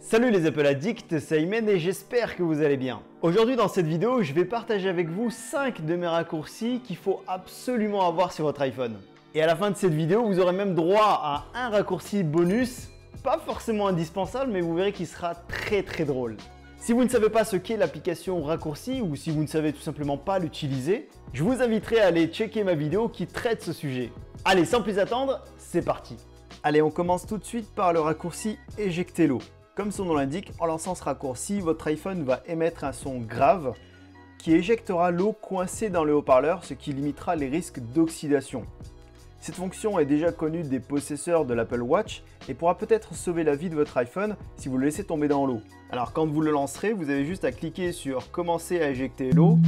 Salut les Apple Addicts, c'est Aymen et j'espère que vous allez bien. Aujourd'hui dans cette vidéo, je vais partager avec vous 5 de mes raccourcis qu'il faut absolument avoir sur votre iPhone. Et à la fin de cette vidéo, vous aurez même droit à un raccourci bonus, pas forcément indispensable, mais vous verrez qu'il sera très drôle. Si vous ne savez pas ce qu'est l'application raccourci ou si vous ne savez tout simplement pas l'utiliser, je vous inviterai à aller checker ma vidéo qui traite ce sujet. Allez, sans plus attendre, c'est parti. Allez, on commence tout de suite par le raccourci éjecter l'eau. Comme son nom l'indique, en lançant ce raccourci, votre iPhone va émettre un son grave qui éjectera l'eau coincée dans le haut-parleur, ce qui limitera les risques d'oxydation. Cette fonction est déjà connue des possesseurs de l'Apple Watch et pourra peut-être sauver la vie de votre iPhone si vous le laissez tomber dans l'eau. Alors quand vous le lancerez, vous avez juste à cliquer sur « Commencer à éjecter l'eau ».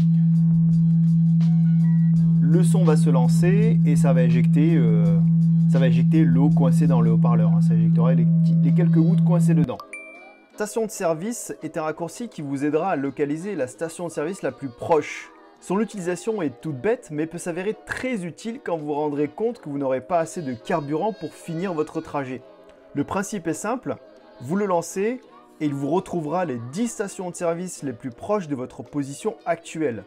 Le son va se lancer et ça va éjecter l'eau coincée dans le haut-parleur. Ça éjectera les quelques gouttes coincées dedans. Station de service est un raccourci qui vous aidera à localiser la station de service la plus proche. Son utilisation est toute bête mais peut s'avérer très utile quand vous vous rendrez compte que vous n'aurez pas assez de carburant pour finir votre trajet. Le principe est simple, vous le lancez et il vous retrouvera les 10 stations de service les plus proches de votre position actuelle.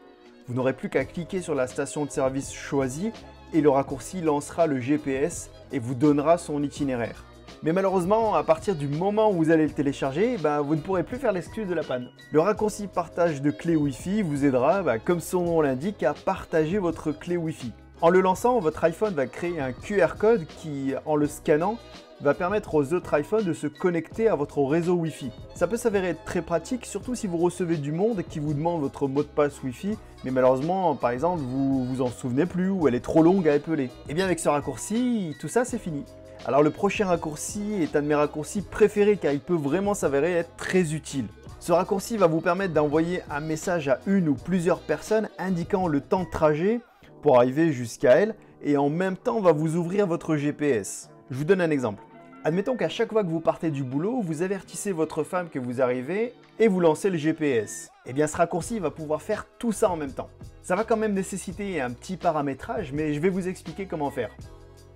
Vous n'aurez plus qu'à cliquer sur la station de service choisie et le raccourci lancera le GPS et vous donnera son itinéraire. Mais malheureusement, à partir du moment où vous allez le télécharger, vous ne pourrez plus faire l'excuse de la panne. Le raccourci partage de clé Wi-Fi vous aidera, comme son nom l'indique, à partager votre clé Wi-Fi. En le lançant, votre iPhone va créer un QR code qui, en le scannant, va permettre aux autres iPhones de se connecter à votre réseau Wi-Fi. Ça peut s'avérer très pratique, surtout si vous recevez du monde qui vous demande votre mot de passe Wi-Fi, mais malheureusement, par exemple, vous vous en souvenez plus ou elle est trop longue à épeler. Et bien avec ce raccourci, tout ça c'est fini. Alors le prochain raccourci est un de mes raccourcis préférés car il peut vraiment s'avérer être très utile. Ce raccourci va vous permettre d'envoyer un message à une ou plusieurs personnes indiquant le temps de trajet pour arriver jusqu'à elle et en même temps va vous ouvrir votre GPS. Je vous donne un exemple. Admettons qu'à chaque fois que vous partez du boulot, vous avertissez votre femme que vous arrivez et vous lancez le GPS. Et bien ce raccourci va pouvoir faire tout ça en même temps. Ça va quand même nécessiter un petit paramétrage mais je vais vous expliquer comment faire.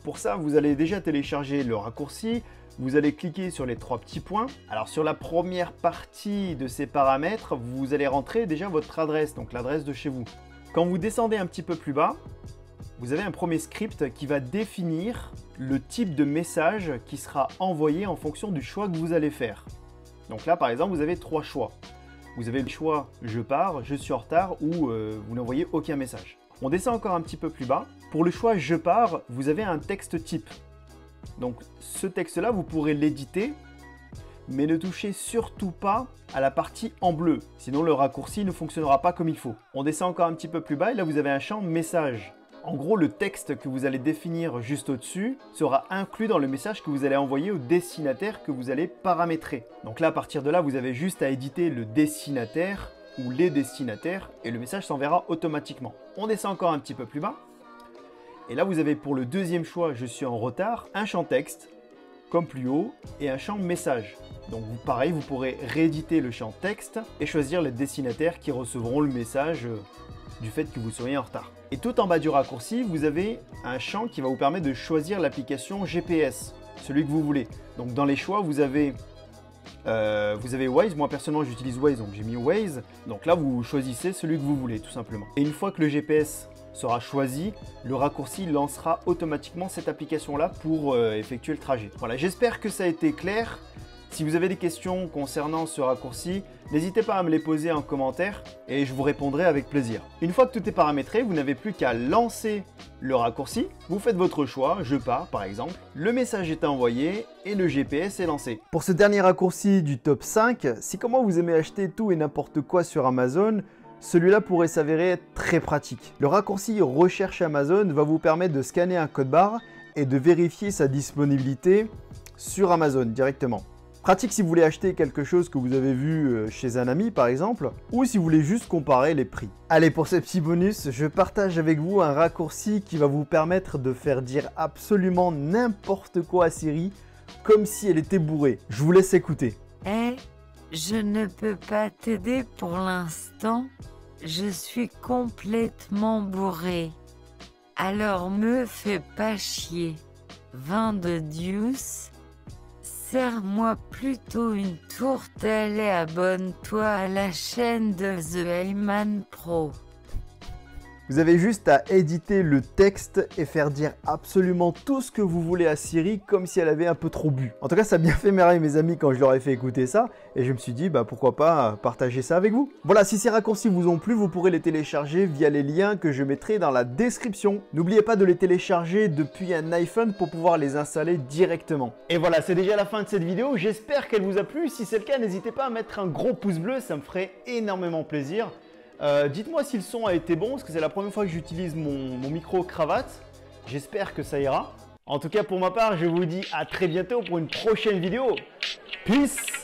Pour ça, vous allez déjà télécharger le raccourci, vous allez cliquer sur les 3 petits points. Alors sur la première partie de ces paramètres, vous allez rentrer déjà votre adresse, donc l'adresse de chez vous. Quand vous descendez un petit peu plus bas, vous avez un premier script qui va définir le type de message qui sera envoyé en fonction du choix que vous allez faire. Donc là par exemple, vous avez 3 choix. Vous avez le choix « Je pars »,« Je suis en retard » ou vous n'envoyez aucun message. On descend encore un petit peu plus bas. Pour le choix « Je pars », vous avez un texte type. Donc ce texte-là, vous pourrez l'éditer, mais ne touchez surtout pas à la partie en bleu. Sinon le raccourci ne fonctionnera pas comme il faut. On descend encore un petit peu plus bas et là vous avez un champ « Message ». En gros, le texte que vous allez définir juste au-dessus sera inclus dans le message que vous allez envoyer au destinataire que vous allez paramétrer. Donc là, à partir de là, vous avez juste à éditer le destinataire ou les destinataires et le message s'enverra automatiquement. On descend encore un petit peu plus bas et là vous avez pour le deuxième choix « Je suis en retard » un champ texte comme plus haut et un champ message. Donc pareil, vous pourrez rééditer le champ texte et choisir les destinataires qui recevront le message du fait que vous soyez en retard. Et tout en bas du raccourci, vous avez un champ qui va vous permettre de choisir l'application GPS, celui que vous voulez. Donc dans les choix, vous avez Waze. Moi personnellement j'utilise Waze, donc j'ai mis Waze. Donc là vous choisissez celui que vous voulez tout simplement. Et une fois que le GPS sera choisi, le raccourci lancera automatiquement cette application là pour effectuer le trajet. Voilà, j'espère que ça a été clair. Si vous avez des questions concernant ce raccourci, n'hésitez pas à me les poser en commentaire et je vous répondrai avec plaisir. Une fois que tout est paramétré, vous n'avez plus qu'à lancer le raccourci. Vous faites votre choix, je pars par exemple. Le message est envoyé et le GPS est lancé. Pour ce dernier raccourci du top 5, si comme moi vous aimez acheter tout et n'importe quoi sur Amazon, celui-là pourrait s'avérer être très pratique. Le raccourci Recherche Amazon va vous permettre de scanner un code barre et de vérifier sa disponibilité sur Amazon directement. Pratique si vous voulez acheter quelque chose que vous avez vu chez un ami par exemple, ou si vous voulez juste comparer les prix. Allez, pour ce petit bonus, je partage avec vous un raccourci qui va vous permettre de faire dire absolument n'importe quoi à Siri, comme si elle était bourrée. Je vous laisse écouter. Je ne peux pas t'aider pour l'instant, je suis complètement bourré. Alors me fais pas chier. Vin de Deuce, Sers-moi plutôt une tourtelle et abonne-toi à la chaîne de The Heyman Pro. Vous avez juste à éditer le texte et faire dire absolument tout ce que vous voulez à Siri comme si elle avait un peu trop bu. En tout cas, ça a bien fait marrer mes amis quand je leur ai fait écouter ça et je me suis dit pourquoi pas partager ça avec vous. Voilà, si ces raccourcis vous ont plu, vous pourrez les télécharger via les liens que je mettrai dans la description. N'oubliez pas de les télécharger depuis un iPhone pour pouvoir les installer directement. Et voilà, c'est déjà la fin de cette vidéo. J'espère qu'elle vous a plu. Si c'est le cas, n'hésitez pas à mettre un gros pouce bleu, ça me ferait énormément plaisir. Dites-moi si le son a été bon, parce que c'est la première fois que j'utilise mon micro cravate. J'espère que ça ira. En tout cas, pour ma part, je vous dis à très bientôt pour une prochaine vidéo. Peace!